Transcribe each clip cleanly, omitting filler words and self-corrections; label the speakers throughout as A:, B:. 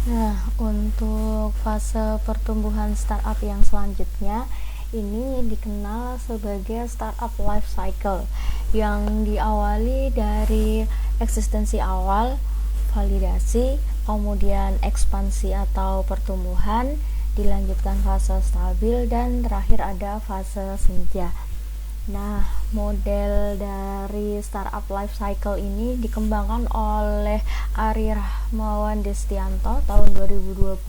A: Nah, untuk fase pertumbuhan startup yang selanjutnya ini dikenal sebagai startup life cycle yang diawali dari eksistensi awal, validasi, kemudian ekspansi atau pertumbuhan, dilanjutkan fase stabil dan terakhir ada fase senja. Nah, model dari startup life cycle ini dikembangkan oleh Ari Rahmawan Destianto tahun 2020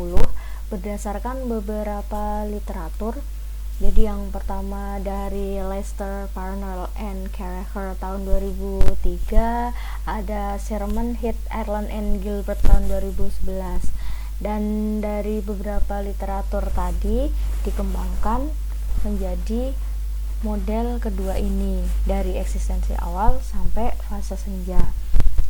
A: berdasarkan beberapa literatur. Jadi yang pertama dari Lester, Parnell and Carracher tahun 2003, ada Sherman, Heath, Erland and Gilbert tahun 2011. Dan dari beberapa literatur tadi dikembangkan menjadi model kedua ini dari eksistensi awal sampai fase senja.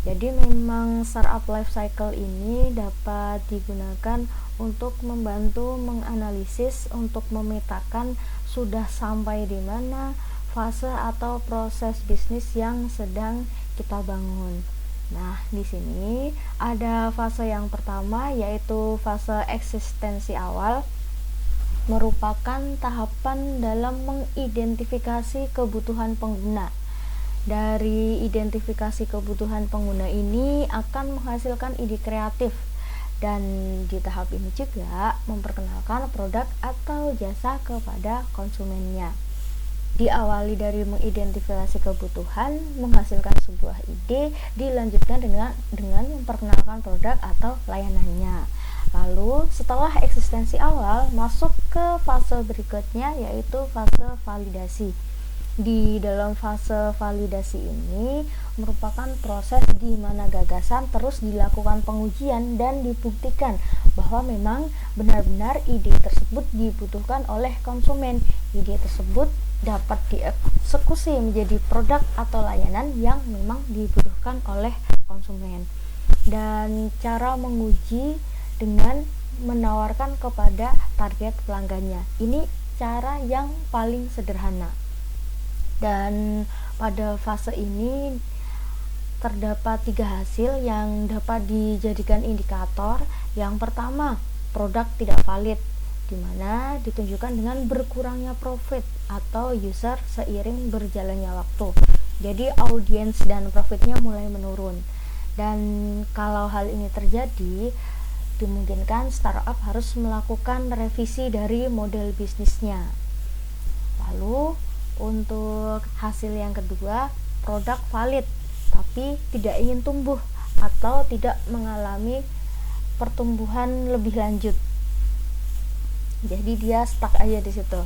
A: Jadi memang startup life cycle ini dapat digunakan untuk membantu menganalisis, untuk memetakan sudah sampai di mana fase atau proses bisnis yang sedang kita bangun. Nah, di sini ada fase yang pertama yaitu fase eksistensi awal, merupakan tahapan dalam mengidentifikasi kebutuhan pengguna. Dari identifikasi kebutuhan pengguna ini akan menghasilkan ide kreatif, dan di tahap ini juga memperkenalkan produk atau jasa kepada konsumennya. Diawali dari mengidentifikasi kebutuhan, menghasilkan sebuah ide, dilanjutkan dengan memperkenalkan produk atau layanannya. Lalu setelah eksistensi awal masuk ke fase berikutnya yaitu fase validasi. Di dalam fase validasi ini merupakan proses di mana gagasan terus dilakukan pengujian dan dibuktikan bahwa memang benar-benar ide tersebut dibutuhkan oleh konsumen. Ide tersebut dapat dieksekusi menjadi produk atau layanan yang memang dibutuhkan oleh konsumen. Dan cara menguji dengan menawarkan kepada target pelanggannya. Ini cara yang paling sederhana. Dan pada fase ini terdapat 3 hasil yang dapat dijadikan indikator. Yang pertama, produk tidak valid, di mana ditunjukkan dengan berkurangnya profit atau user seiring berjalannya waktu. Jadi audiens dan profitnya mulai menurun. Dan kalau hal ini terjadi, dimungkinkan startup harus melakukan revisi dari model bisnisnya. Lalu untuk hasil yang kedua, produk valid tapi tidak ingin tumbuh atau tidak mengalami pertumbuhan lebih lanjut. Jadi dia stuck aja di situ.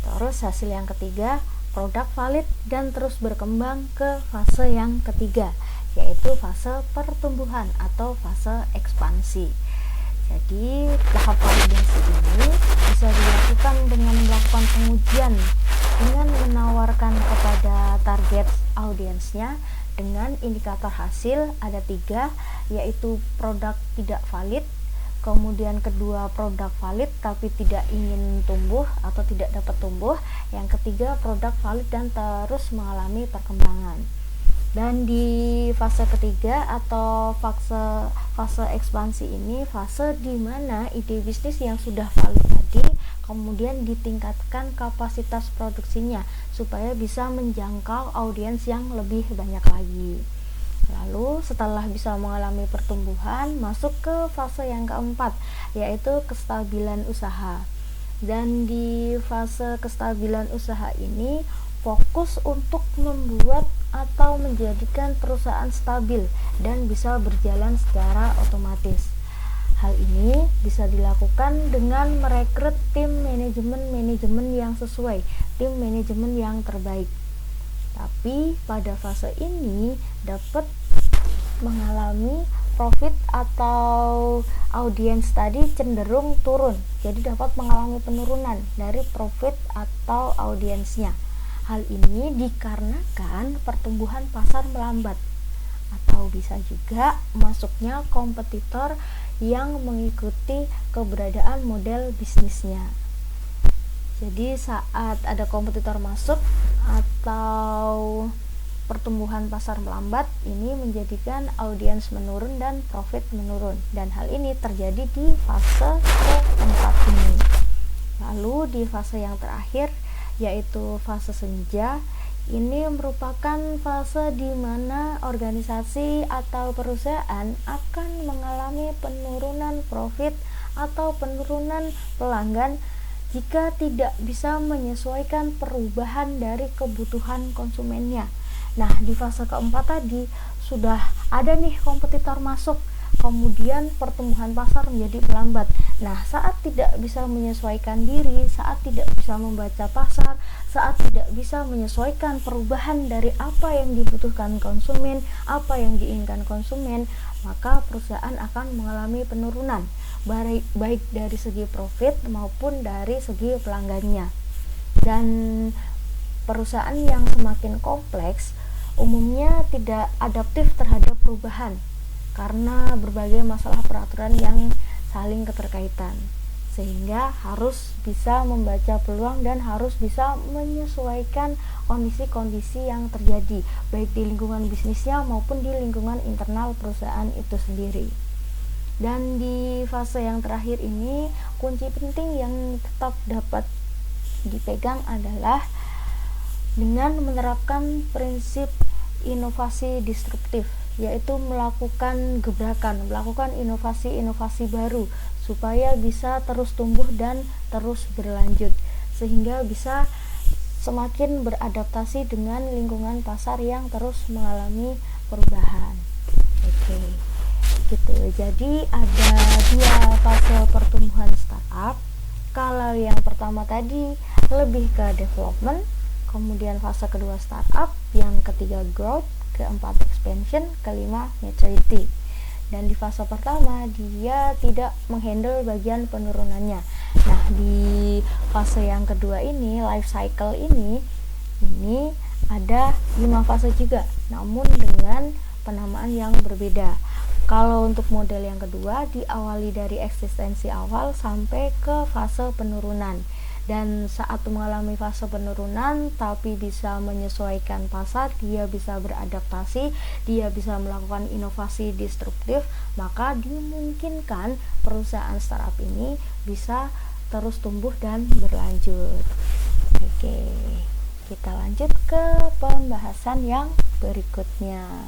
A: Terus hasil yang ketiga, produk valid dan terus berkembang ke fase yang ketiga, yaitu fase pertumbuhan atau fase ekspansi. Jadi tahap validasi ini bisa dilakukan dengan melakukan pengujian dengan menawarkan kepada target audiensnya dengan indikator hasil ada 3, yaitu produk tidak valid, kemudian kedua produk valid tapi tidak ingin tumbuh atau tidak dapat tumbuh, yang ketiga produk valid dan terus mengalami perkembangan. Dan di fase ketiga atau fase ekspansi ini fase di mana ide bisnis yang sudah valid tadi kemudian ditingkatkan kapasitas produksinya supaya bisa menjangkau audiens yang lebih banyak lagi. Lalu setelah bisa mengalami pertumbuhan, masuk ke fase yang keempat, yaitu kestabilan usaha. Dan di fase kestabilan usaha ini fokus untuk membuat atau menjadikan perusahaan stabil dan bisa berjalan secara otomatis. Hal ini bisa dilakukan dengan merekrut tim manajemen yang sesuai, tim manajemen yang terbaik. Tapi pada fase ini dapat mengalami profit atau audiens tadi cenderung turun. Jadi dapat mengalami penurunan dari profit atau audiensnya. Hal ini dikarenakan pertumbuhan pasar melambat atau bisa juga masuknya kompetitor yang mengikuti keberadaan model bisnisnya. Jadi saat ada kompetitor masuk atau pertumbuhan pasar melambat ini menjadikan audiens menurun dan profit menurun, dan hal ini terjadi di fase keempat ini. Lalu di fase yang terakhir yaitu fase senja, ini merupakan fase di mana organisasi atau perusahaan akan mengalami penurunan profit atau penurunan pelanggan jika tidak bisa menyesuaikan perubahan dari kebutuhan konsumennya. Nah, di fase keempat tadi sudah ada nih kompetitor masuk, kemudian pertumbuhan pasar menjadi melambat. Nah, saat tidak bisa menyesuaikan diri, saat tidak bisa membaca pasar, saat tidak bisa menyesuaikan perubahan dari apa yang dibutuhkan konsumen, apa yang diinginkan konsumen, maka perusahaan akan mengalami penurunan, baik dari segi profit maupun dari segi pelanggannya. Dan perusahaan yang semakin kompleks umumnya tidak adaptif terhadap perubahan karena berbagai masalah peraturan yang saling keterkaitan, sehingga harus bisa membaca peluang dan harus bisa menyesuaikan kondisi-kondisi yang terjadi baik di lingkungan bisnisnya maupun di lingkungan internal perusahaan itu sendiri. Dan di fase yang terakhir ini, kunci penting yang tetap dapat dipegang adalah dengan menerapkan prinsip inovasi disruptif, yaitu melakukan gebrakan, melakukan inovasi-inovasi baru supaya bisa terus tumbuh dan terus berlanjut, sehingga bisa semakin beradaptasi dengan lingkungan pasar yang terus mengalami perubahan. Oke, gitu. Jadi ada dua fase pertumbuhan startup. Kalau yang pertama tadi lebih ke development, kemudian fase kedua startup, yang ketiga growth, keempat expansion, kelima maturity. Dan di fase pertama dia tidak menghandle bagian penurunannya. Nah, di fase yang kedua ini, life cycle ini ada 5 fase juga, namun dengan penamaan yang berbeda. Kalau untuk model yang kedua diawali dari eksistensi awal sampai ke fase penurunan. Dan saat mengalami fase penurunan tapi bisa menyesuaikan pasar, dia bisa beradaptasi, dia bisa melakukan inovasi disruptif, maka dimungkinkan perusahaan startup ini bisa terus tumbuh dan berlanjut. Oke, kita lanjut ke pembahasan yang berikutnya.